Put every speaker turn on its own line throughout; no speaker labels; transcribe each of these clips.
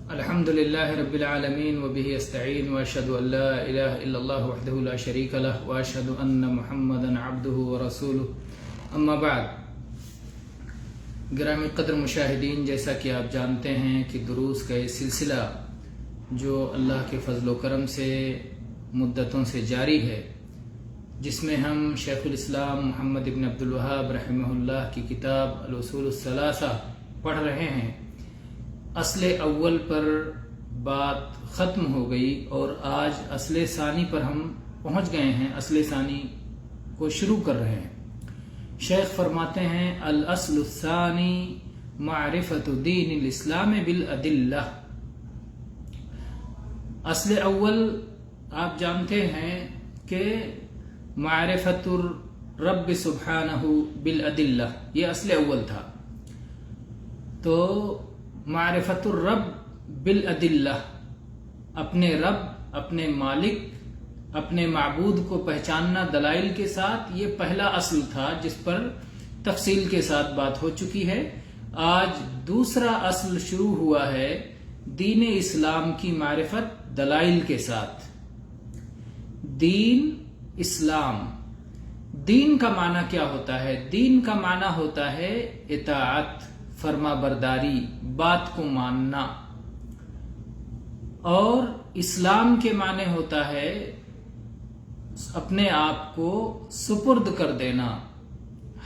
الحمد لله رب العالمين وبه استعين واشهد ان لا اله الا الله وحده لا شريك له واشهد ان محمدا عبده ورسوله اما بعد. گرامی قدر مشاہدین، جیسا کہ آپ جانتے ہیں کہ دروس کا یہ سلسلہ جو اللہ کے فضل و کرم سے مدتوں سے جاری ہے، جس میں ہم شیخ الاسلام محمد ابن عبد الوہاب رحمہ اللہ کی کتاب الاصول الثلاثہ پڑھ رہے ہیں. اصل اول پر بات ختم ہو گئی اور آج اصل ثانی پر ہم پہنچ گئے ہیں. اصل ثانی کو شروع کر رہے ہیں. شیخ فرماتے ہیں الاصل الثانی معرفت دین الاسلام بالادلہ. اصل اول آپ جانتے ہیں کہ معرفت الرب سبحانہ بالادلہ، یہ اصل اول تھا. تو معرفت الرب بالادلہ، اپنے رب، اپنے مالک، اپنے معبود کو پہچاننا دلائل کے ساتھ، یہ پہلا اصل تھا جس پر تفصیل کے ساتھ بات ہو چکی ہے. آج دوسرا اصل شروع ہوا ہے، دین اسلام کی معرفت دلائل کے ساتھ. دین اسلام، دین کا معنی کیا ہوتا ہے؟ دین کا معنی ہوتا ہے اطاعت، فرما برداری، بات کو ماننا. اور اسلام کے معنی ہوتا ہے اپنے آپ کو سپرد کر دینا،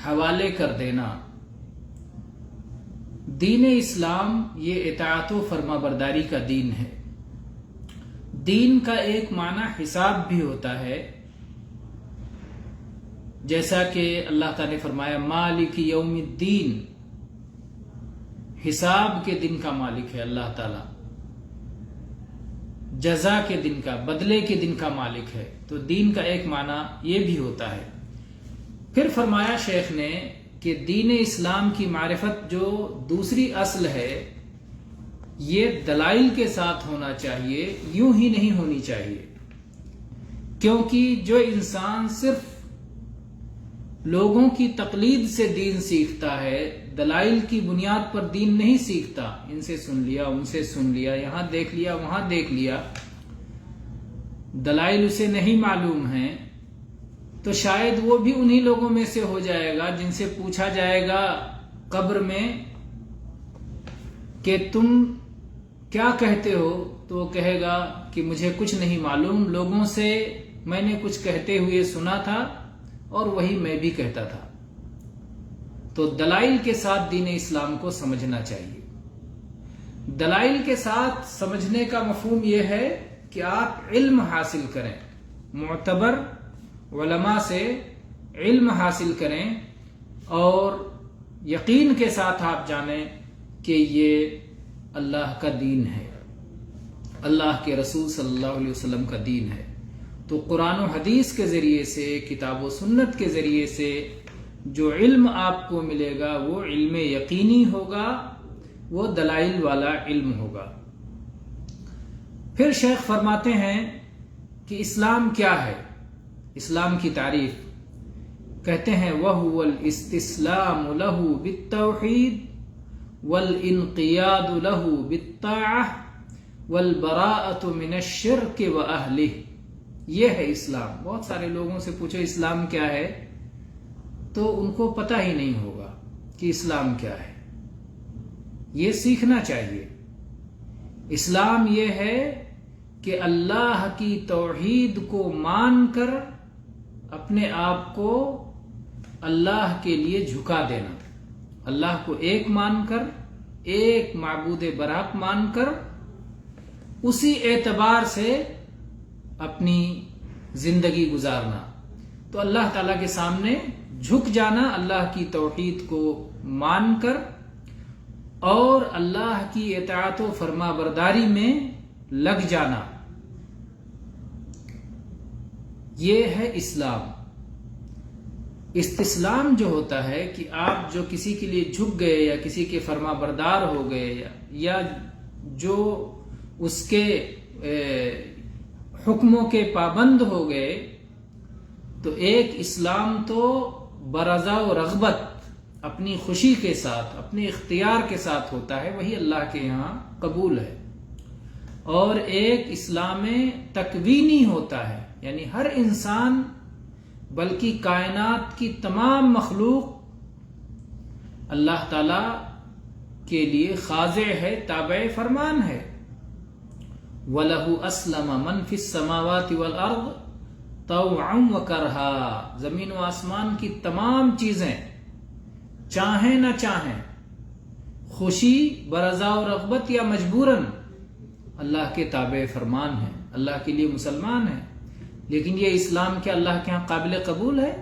حوالے کر دینا. دین اسلام یہ اطاعت و فرما برداری کا دین ہے. دین کا ایک معنی حساب بھی ہوتا ہے، جیسا کہ اللہ تعالی نے فرمایا مالک یوم الدین، حساب کے دن کا مالک ہے اللہ تعالی، جزا کے دن کا، بدلے کے دن کا مالک ہے. تو دین کا ایک معنی یہ بھی ہوتا ہے. پھر فرمایا شیخ نے کہ دین اسلام کی معرفت جو دوسری اصل ہے، یہ دلائل کے ساتھ ہونا چاہیے، یوں ہی نہیں ہونی چاہیے. کیونکہ جو انسان صرف لوگوں کی تقلید سے دین سیکھتا ہے، دلائل کی بنیاد پر دین نہیں سیکھتا، ان سے سن لیا، ان سے سن لیا، یہاں دیکھ لیا، وہاں دیکھ لیا، دلائل اسے نہیں معلوم ہیں، تو شاید وہ بھی انہی لوگوں میں سے ہو جائے گا جن سے پوچھا جائے گا قبر میں کہ تم کیا کہتے ہو، تو وہ کہے گا کہ مجھے کچھ نہیں معلوم، لوگوں سے میں نے کچھ کہتے ہوئے سنا تھا اور وہی میں بھی کہتا تھا. تو دلائل کے ساتھ دین اسلام کو سمجھنا چاہیے. دلائل کے ساتھ سمجھنے کا مفہوم یہ ہے کہ آپ علم حاصل کریں، معتبر علماء سے علم حاصل کریں اور یقین کے ساتھ آپ جانیں کہ یہ اللہ کا دین ہے، اللہ کے رسول صلی اللہ علیہ وسلم کا دین ہے. تو قرآن و حدیث کے ذریعے سے، کتاب و سنت کے ذریعے سے جو علم آپ کو ملے گا وہ علم یقینی ہوگا، وہ دلائل والا علم ہوگا. پھر شیخ فرماتے ہیں کہ اسلام کیا ہے؟ اسلام کی تعریف کہتے ہیں وَهُوَ الْإِسْتِسْلَامُ لَهُ بِالتَّوْحِيدِ وَالْإِنْقِيَادُ لَهُ بِالطَّاعَةِ وَالْبَرَاءَةُ مِنَ الشِّرْكِ وَأَهْلِهِ. یہ ہے اسلام. بہت سارے لوگوں سے پوچھو اسلام کیا ہے تو ان کو پتہ ہی نہیں ہوگا کہ اسلام کیا ہے. یہ سیکھنا چاہیے. اسلام یہ ہے کہ اللہ کی توحید کو مان کر اپنے آپ کو اللہ کے لیے جھکا دینا، اللہ کو ایک مان کر، ایک معبود برحق مان کر، اسی اعتبار سے اپنی زندگی گزارنا. تو اللہ تعالیٰ کے سامنے جھک جانا، اللہ کی توحید کو مان کر اور اللہ کی اطاعت و فرما برداری میں لگ جانا، یہ ہے اسلام. استسلام جو ہوتا ہے کہ آپ جو کسی کے لیے جھک گئے یا کسی کے فرما بردار ہو گئے یا جو اس کے حکموں کے پابند ہو گئے، تو ایک اسلام تو برضا و رغبت اپنی خوشی کے ساتھ، اپنے اختیار کے ساتھ ہوتا ہے، وہی اللہ کے یہاں قبول ہے. اور ایک اسلام تکوینی ہوتا ہے، یعنی ہر انسان بلکہ کائنات کی تمام مخلوق اللہ تعالی کے لیے خاضع ہے، تابع فرمان ہے۔ وَلَهُ أَسْلَمَ مَنْ فِي السَّمَاوَاتِ وَالْأَرْضِ طَوْعًا وَكَرْهًا، زمین و آسمان کی تمام چیزیں چاہیں نہ چاہیں، خوشی برضا و رغبت یا مجبوراً اللہ کے تابع فرمان ہیں، اللہ کے لیے مسلمان ہیں۔ لیکن یہ اسلام کیا اللہ کے ہاں قابل قبول ہے؟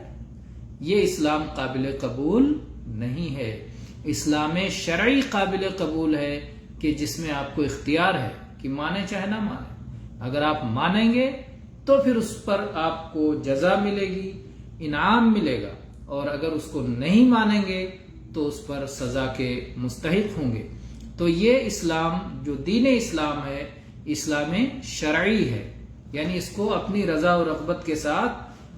یہ اسلام قابل قبول نہیں ہے۔ اسلام شرعی قابل قبول ہے کہ جس میں آپ کو اختیار ہے کہ مانیں چاہے نہ مانیں۔ اگر آپ مانیں گے تو پھر اس پر آپ کو جزا ملے گی، انعام ملے گا، اور اگر اس کو نہیں مانیں گے تو اس پر سزا کے مستحق ہوں گے۔ تو یہ اسلام جو دین اسلام ہے، اسلام شرعی ہے، یعنی اس کو اپنی رضا و رغبت کے ساتھ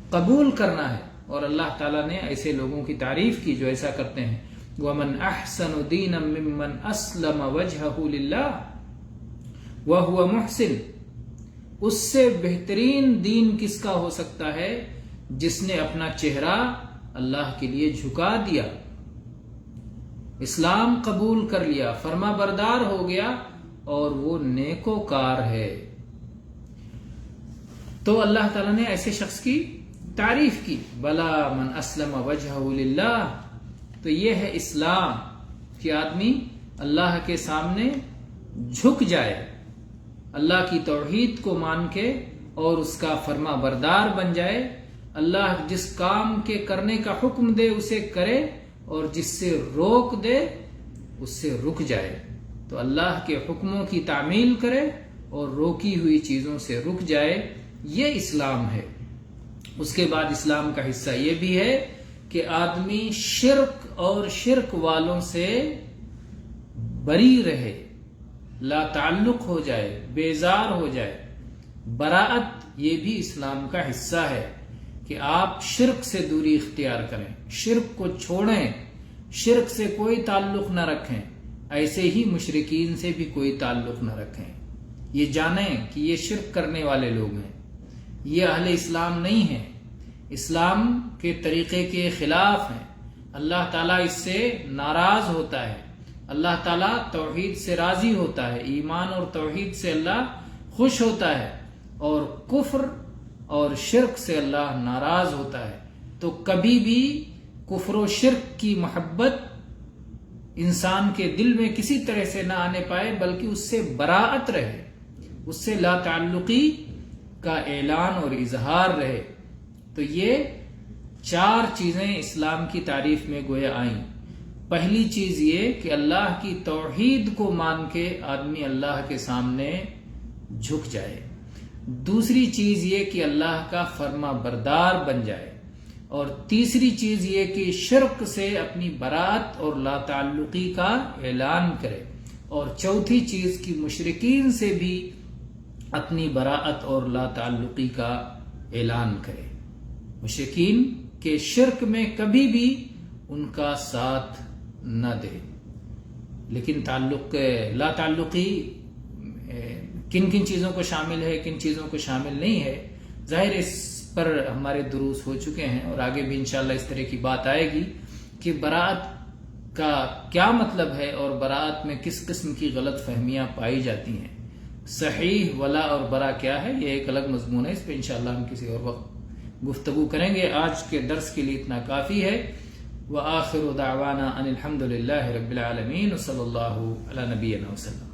قبول کرنا ہے۔ اور اللہ تعالیٰ نے ایسے لوگوں کی تعریف کی جو ایسا کرتے ہیں، وَمَنْ أَحْسَنُ دِينًا مِّمَّنْ أَسْلَمَ وَجْهَهُ لِلَّهِ وَهُوَ مُحْسِنٌ، اس سے بہترین دین کس کا ہو سکتا ہے جس نے اپنا چہرہ اللہ کے لیے جھکا دیا، اسلام قبول کر لیا، فرما بردار ہو گیا، اور وہ نیکوکار ہے۔ تو اللہ تعالیٰ نے ایسے شخص کی تعریف کی، بلا من اسلم وجہہ للہ۔ تو یہ ہے اسلام کہ آدمی اللہ کے سامنے جھک جائے، اللہ کی توحید کو مان کے اور اس کا فرما بردار بن جائے، اللہ جس کام کے کرنے کا حکم دے اسے کرے، اور جس سے روک دے اس سے رک جائے۔ تو اللہ کے حکموں کی تعمیل کرے اور روکی ہوئی چیزوں سے رک جائے، یہ اسلام ہے۔ اس کے بعد اسلام کا حصہ یہ بھی ہے کہ آدمی شرک اور شرک والوں سے بری رہے، لا تعلق ہو جائے، بیزار ہو جائے۔ براءت یہ بھی اسلام کا حصہ ہے کہ آپ شرک سے دوری اختیار کریں، شرک کو چھوڑیں، شرک سے کوئی تعلق نہ رکھیں، ایسے ہی مشرکین سے بھی کوئی تعلق نہ رکھیں۔ یہ جانیں کہ یہ شرک کرنے والے لوگ ہیں، یہ اہل اسلام نہیں ہیں، اسلام کے طریقے کے خلاف ہیں، اللہ تعالیٰ اس سے ناراض ہوتا ہے، اللہ تعالیٰ توحید سے راضی ہوتا ہے، ایمان اور توحید سے اللہ خوش ہوتا ہے، اور کفر اور شرک سے اللہ ناراض ہوتا ہے۔ تو کبھی بھی کفر و شرک کی محبت انسان کے دل میں کسی طرح سے نہ آنے پائے، بلکہ اس سے براءت رہے، اس سے لا تعلقی کا اعلان اور اظہار رہے۔ تو یہ 4 چیزیں اسلام کی تعریف میں گویا آئیں۔ پہلی چیز یہ کہ اللہ کی توحید کو مان کے آدمی اللہ کے سامنے جھک جائے۔ دوسری چیز یہ کہ اللہ کا فرما بردار بن جائے، اور تیسری چیز یہ کہ شرک سے اپنی براءت اور لا تعلقی کا اعلان کرے، اور چوتھی چیز کہ مشرکین سے بھی اپنی براءت اور لا تعلقی کا اعلان کرے، مشرکین کے شرک میں کبھی بھی ان کا ساتھ نہ دے۔ لیکن لا تعلقی کن کن چیزوں کو شامل ہے، کن چیزوں کو شامل نہیں ہے، ظاہر اس پر ہمارے دروس ہو چکے ہیں، اور آگے بھی انشاءاللہ اس طرح کی بات آئے گی کہ براءت کا کیا مطلب ہے اور براءت میں کس قسم کی غلط فہمیاں پائی جاتی ہیں، صحیح ولا اور برا کیا ہے، یہ ایک الگ مضمون ہے، اس پہ انشاءاللہ ہم کسی اور وقت گفتگو کریں گے۔ آج کے درس کے لیے اتنا کافی ہے۔ وآخر دعوانا ان الحمد للہ رب العالمین، صلی اللہ علی نبینا وسلم۔